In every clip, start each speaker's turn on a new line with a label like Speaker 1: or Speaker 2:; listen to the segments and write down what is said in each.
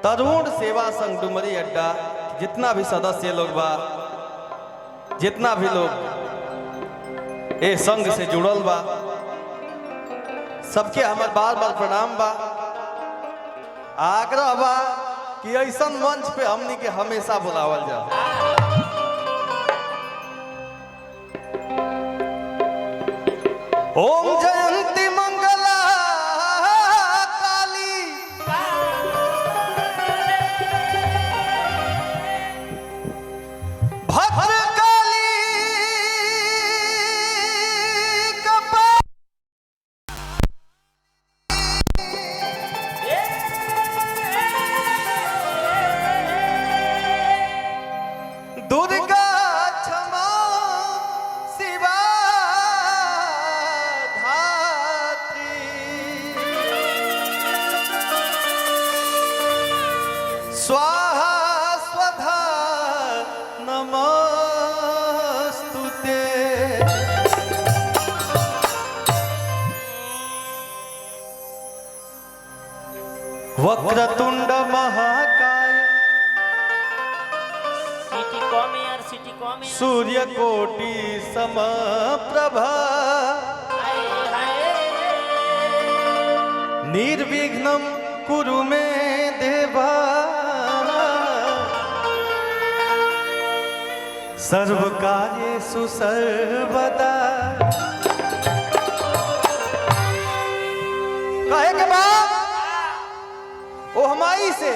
Speaker 1: तरुण सेवा संघ डुमरी अड्डा जितना भी सदस्य लोग बा, जितना भी लोग ए संघ से जुड़ल बा, सबके हमार बार बार प्रणाम बा। आग्रह बा कि ऐसा मंच पे हमनी के हमेशा बुलावल जा। ओम जयंती मंगला काली, भद्र काली दुर्गा क्षमा शिवा धात्री, स्वाहा स्वधा नमस्तुते। वक्रतुंड महाकाय, सूर्यकोटि समप्रभा, निर्विघ्नं कुरु मे देवा, सर्वकार्येषु सर्वदा। कहे के बाद ओ हमारी से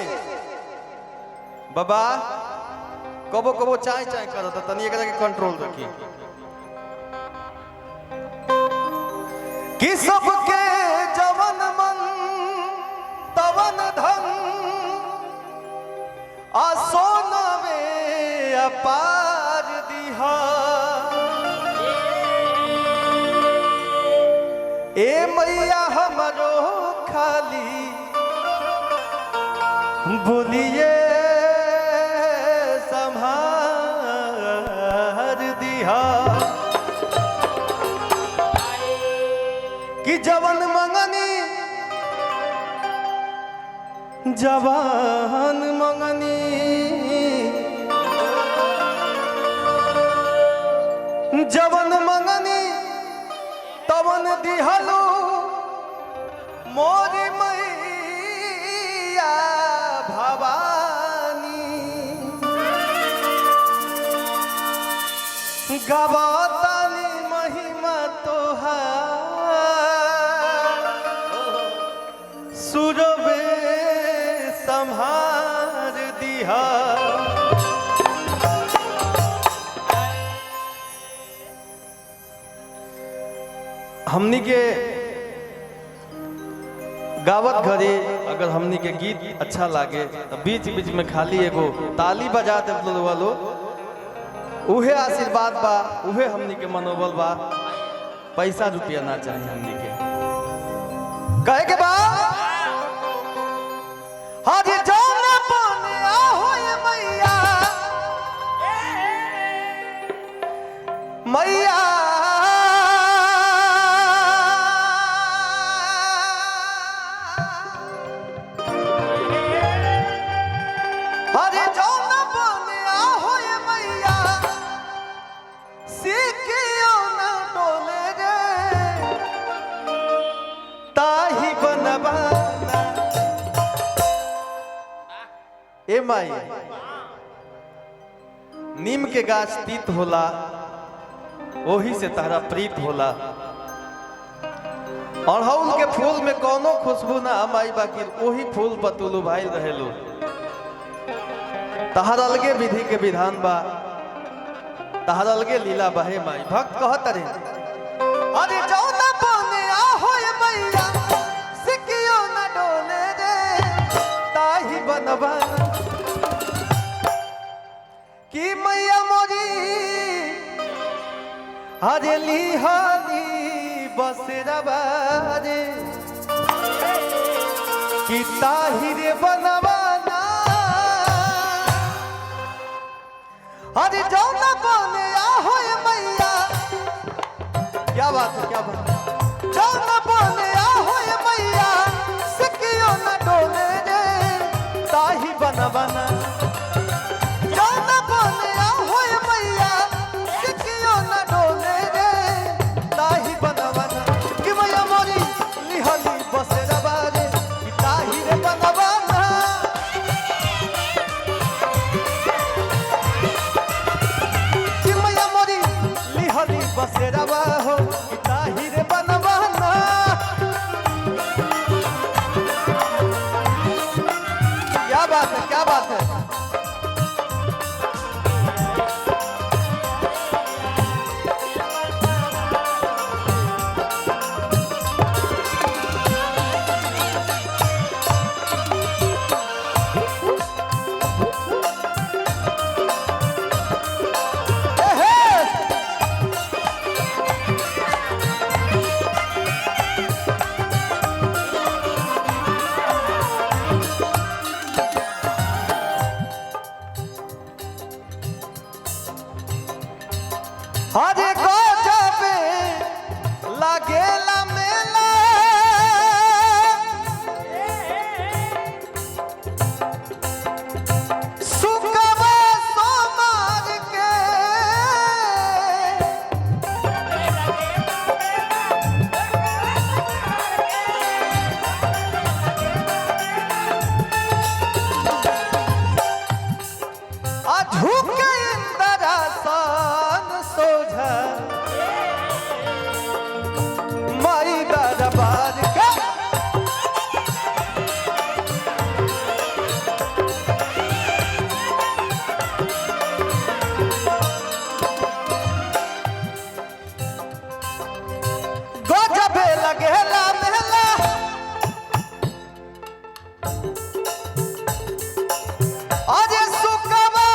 Speaker 1: बाबा कबो कबो चाय चाय करता, तनी एकरा के कंट्रोल रखी कि सबके जवन मन तवन धन आसोनवे अपार दिहा। ए मैया हमरो खाली बोलिए संभार दिहा कि जवन मंगनी जवान मंगनी, जवन मंगनी तवन दिहलो मोरी मैया भवानी। गवातानी महिमा तोहार, सुरवे संभार दिहा। हमनी के गावत घरे अगर हमनी के गीत अच्छा लागे तो बीच बीच में खाली एगो ताली बजा दे वालो, उहे आशीर्वाद बा, उहे हमनी के मनोबल बा। पैसा रुपया ना चाहिए हमनी के। कहे के बा हज जाने बने आहो ये मैया मैया, हज जाने बने आहो ये मैया, सिकियो न डोले रे ताही बनवाना। ए माई नीम के गाछ तीत होला, ओही से तारा प्रीत होला। अड़हुल के फूल में कोनो खुशबू ना माई, बाकी ओही फूल पतुलू भाई रहेलो। तहर अलगे विधि के विधान बा, तहर अलगे लीला बहे माई। भक्त कहत रे अरे जाओ ना बने आहो ये मैया, सिकियो ना डोले रे ताही बनवाना। कि मैया मोरी हरेली हाली बसेरवा रे, कि ताही रे बनवाना। अरे जाओ ना बने आहो ये मैया, क्या बात है, क्या बात है। जाओ ना बने आहो ये मैया, सिकियो ना डोले रे ताही बात है। अरे गजबे लागेला मेला सुकवा सोमार के झुके इंद्रासन सोझा माई दरबार का गजबे लगेला मेला अरे सुकवा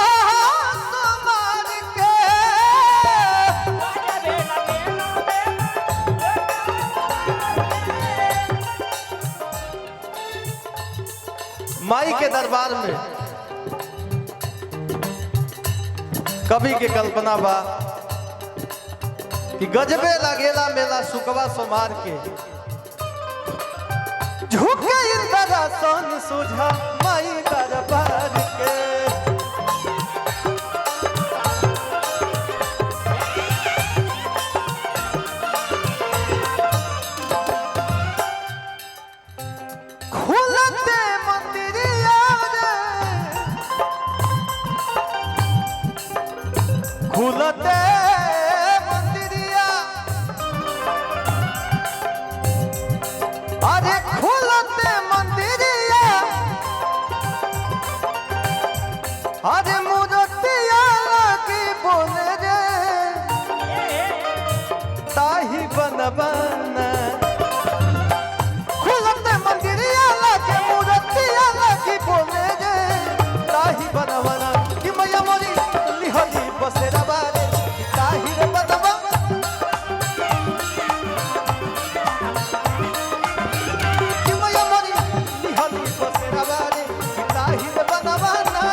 Speaker 1: सोमार के माई के दरबार में कवि के कल्पना बा कि गजबे लगेला मेला सुकवा सोमार के झुके इंद्रासन सोझा माई दरबार के खुलते मंदिरिया खुलते मंदिरिया अरे खुलते मंदिरिया अरे मूर्तिया लगी बोले रे ताही बनवाना खुलते मंदिरिया लगे मूर्तिया लगी बोले रे ताही बनवाना कि मैया मोरी लिहली बसेरा बारे ताही रे बनवा कि मैया मोरी लिहली बसेरा बारे ताही रे बनवाना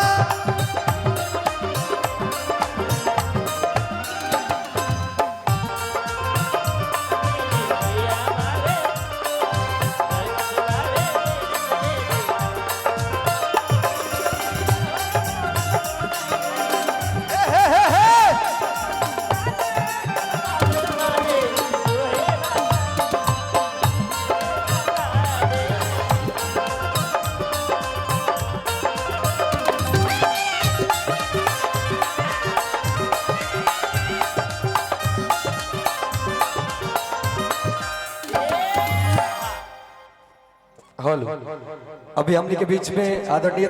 Speaker 2: हेलो, अभी हमने के बीच में आदरणीय